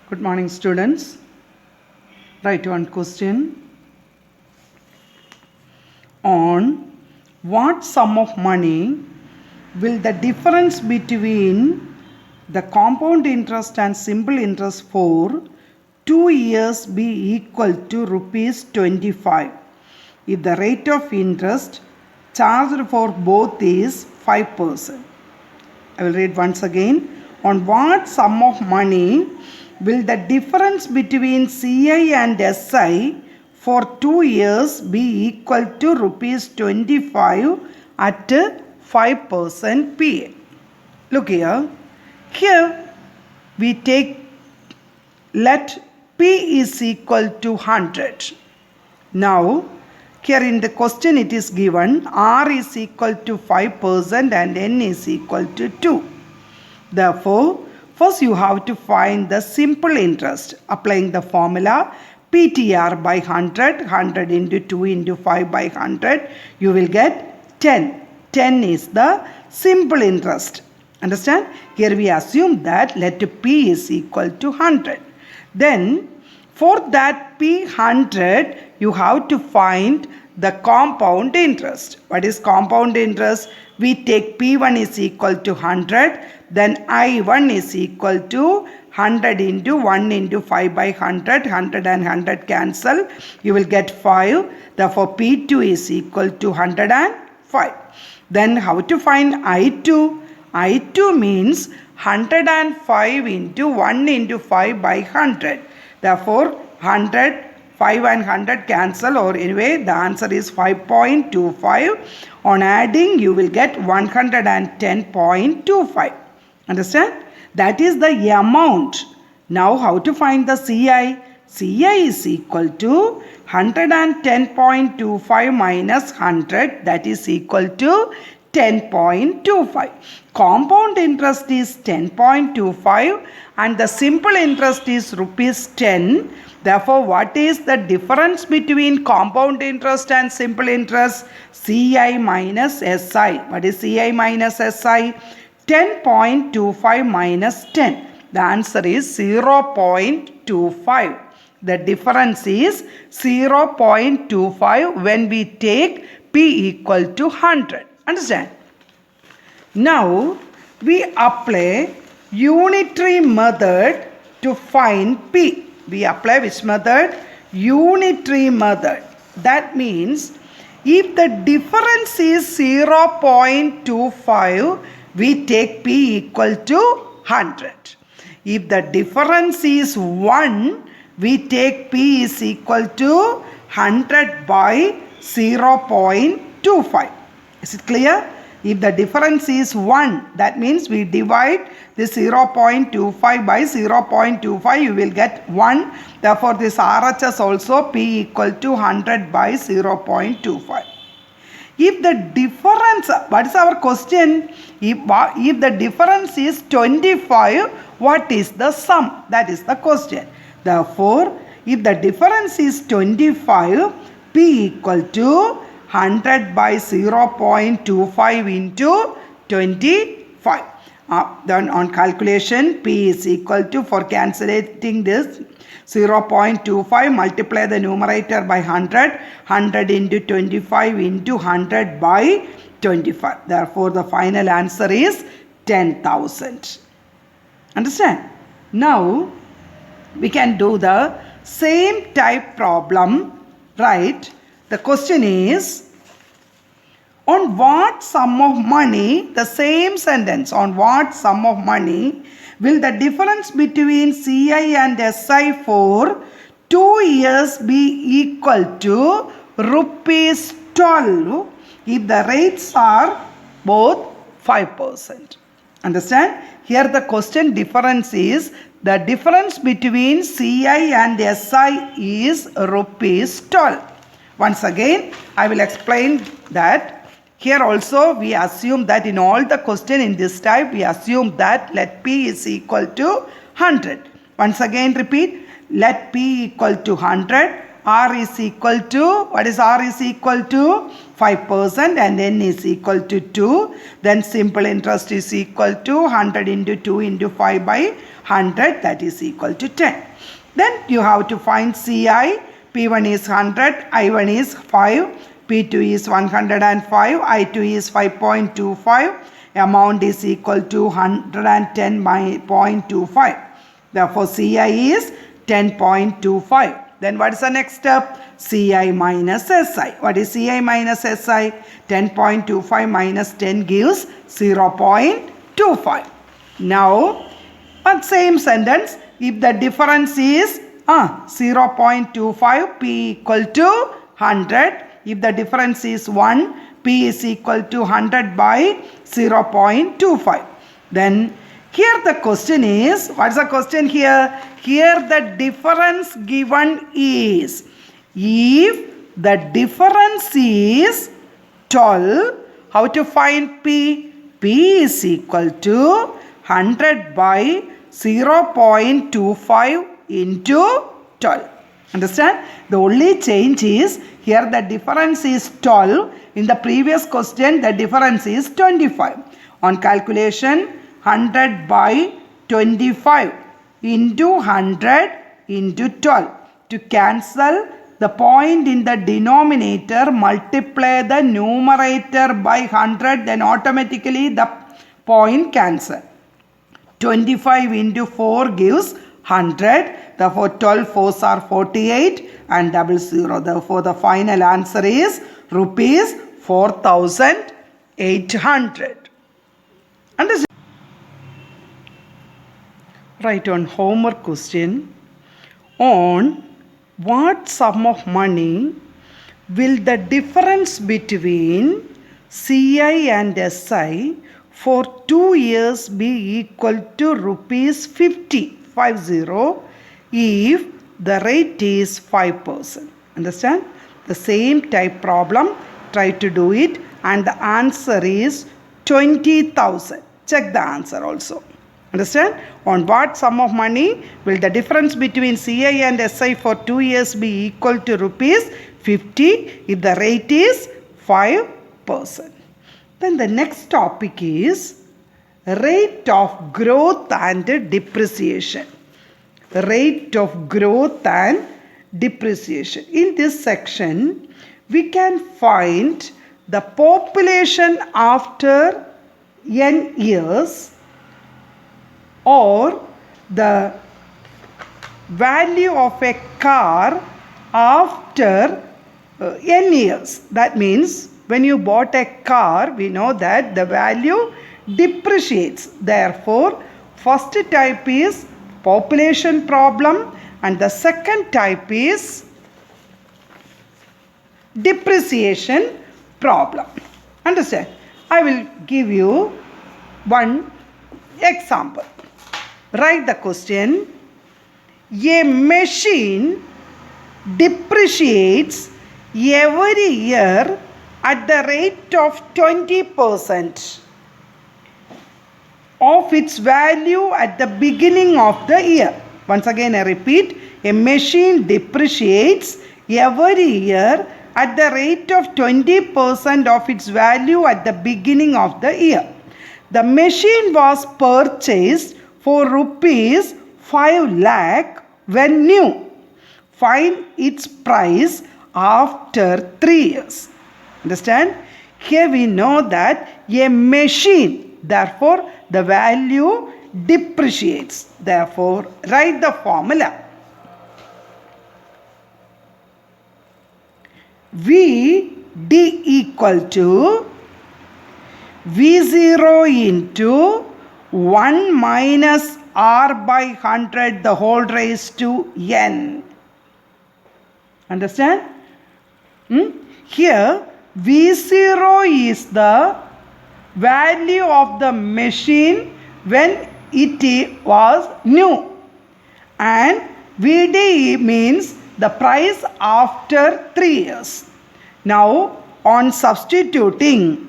Good morning, students. Write one question. On what sum of money will the difference between the compound interest and simple interest for 2 years be equal to rupees 25 if the rate of interest charged for both is 5%? I will read once again. On what sum of money will the difference between CI and SI for 2 years be equal to rupees 25 at 5% PA? Look here. Here we take, let P is equal to 100. Now here in the question it is given R is equal to 5% and N is equal to 2. Therefore, first you have to find the simple interest. Applying the formula PTR by 100, 100 into 2 into 5 by 100, you will get 10. 10 is the simple interest. Understand? Here we assume that let P is equal to 100. Then for that P100, you have to find the compound interest. What is compound interest? We take P1 is equal to 100, then I1 is equal to 100 into 1 into 5 by 100, 100 and 100 cancel. You will get 5. Therefore, P2 is equal to 105. Then how to find I2? I2 means 105 into 1 into 5 by 100. Therefore, 100, 5 and 100 cancel, or anyway the answer is 5.25. On adding you will get 110.25. Understand? That is the amount. Now how to find the CI? CI is equal to 110.25 minus 100, that is equal to 10.25. Compound interest is 10.25 and the simple interest is rupees 10. Therefore, what is the difference between compound interest and simple interest? CI minus SI. What is CI minus SI? 10.25 minus 10. The answer is 0.25. The difference is 0.25 when we take P equal to 100. Understand? Now we apply unitary method to find P. We apply which method? Unitary method. That means if the difference is 0.25, we take P equal to 100. If the difference is 1, we take P is equal to 100 by 0.25. Is it clear? If the difference is 1, that means we divide this 0.25 by 0.25, you will get 1. Therefore, this RHS also P equal to 100 by 0.25. If the difference, what is our question? If the difference is 25, what is the sum? That is the question. Therefore, if the difference is 25, P equal to 100 by 0.25 into 25. Then on calculation, P is equal to, for calculating this, 0.25, multiply the numerator by 100, 100 into 25 into 100 by 25. Therefore, the final answer is 10,000. Understand? Now, we can do the same type problem, right? The question is, on what sum of money, the same sentence, on what sum of money will the difference between CI and SI for 2 years be equal to rupees 12 if the rates are both 5%? Understand? Here the question difference is, the difference between CI and SI is rupees 12. Once again, I will explain that. Here also we assume that in all the question in this type, we assume that let P is equal to 100. Once again repeat, let P equal to 100 R is equal to, what is R is equal to? 5% and N is equal to 2. Then simple interest is equal to 100 into 2 into 5 by 100, that is equal to 10. Then you have to find CI. P1 is 100, I1 is 5, P2 is 105, I2 is 5.25. Amount is equal to 110.25. Therefore, CI is 10.25. Then what is the next step? CI minus SI. What is CI minus SI? 10.25 minus 10 gives 0.25. Now, on same sentence, if the difference is 0.25, P equal to 100. If the difference is 1, P is equal to 100 by 0.25. Then here the question is, what is the question here? Here the difference given is, if the difference is 12, how to find P? P is equal to 100 by 0.25 into 12. Understand? The only change is, here the difference is 12. In the previous question, the difference is 25. On calculation, 100 by 25 into 100 into 12. To cancel the point in the denominator, multiply the numerator by 100, then automatically the point cancel. 25 into 4 gives 100. Therefore, 12 fours are 48 and 00. Therefore, the final answer is rupees 4,800. Understand? Write on homework question. On what sum of money will the difference between CI and SI for 2 years be equal to rupees 50 if the rate is 5%? Understand? The same type problem, try to do it, and the answer is 20,000. Check the answer also. Understand? On what sum of money will the difference between CI and SI for 2 years be equal to rupees 50 if the rate is 5%? Then the next topic is rate of growth and depreciation. Rate of growth and depreciation. In this section, we can find the population after n years or the value of a car after n years. That means when you bought a car, we know that the value depreciates. Therefore, first type is population problem and the second type is depreciation problem. Understand? I will give you one example. Write the question. A machine depreciates every year at the rate of 20% of its value at the beginning of the year. Once again I repeat, a machine depreciates every year at the rate of 20% of its value at the beginning of the year. The machine was purchased for rupees 5 lakh when new. Find its price after 3 years. Understand? Here we know that a machine, therefore the value depreciates. Therefore, write the formula. VD equal to V0 into 1 minus R by 100 the whole raised to N. Understand? Here V0 is the value of the machine when it was new, and VD means the price after 3 years. Now on substituting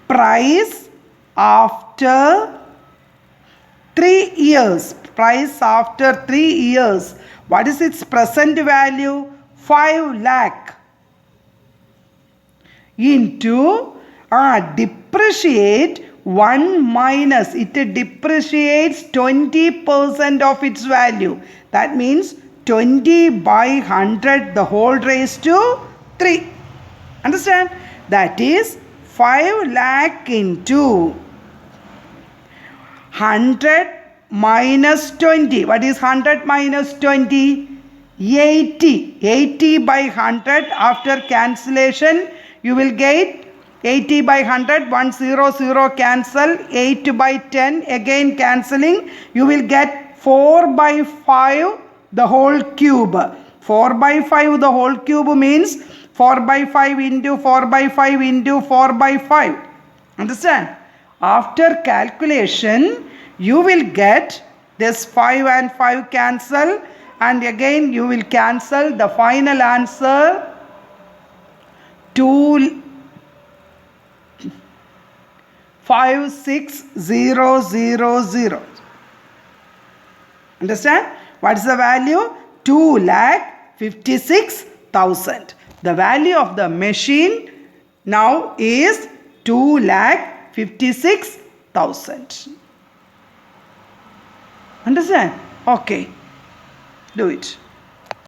price after 3 years, what is its present value? 5 lakh into depreciate 1 minus, it depreciates 20% of its value. That means 20 by 100 the whole raised to 3. Understand? That is 5 lakh into 100 minus 20. What is 100 minus 20? 80. 80 by 100 after cancellation you will get 80 by 100, 100 cancel, 8 by 10 again cancelling, you will get 4 by 5 the whole cube. 4 by 5 the whole cube means 4 by 5 into 4 by 5 into 4 by 5. Understand? After calculation you will get this 5 and 5 cancel, and again you will cancel the final answer 256,000. Understand? What is the value? 2,56,000. The value of the machine now is 2,56,000. Understand? Okay. Do it.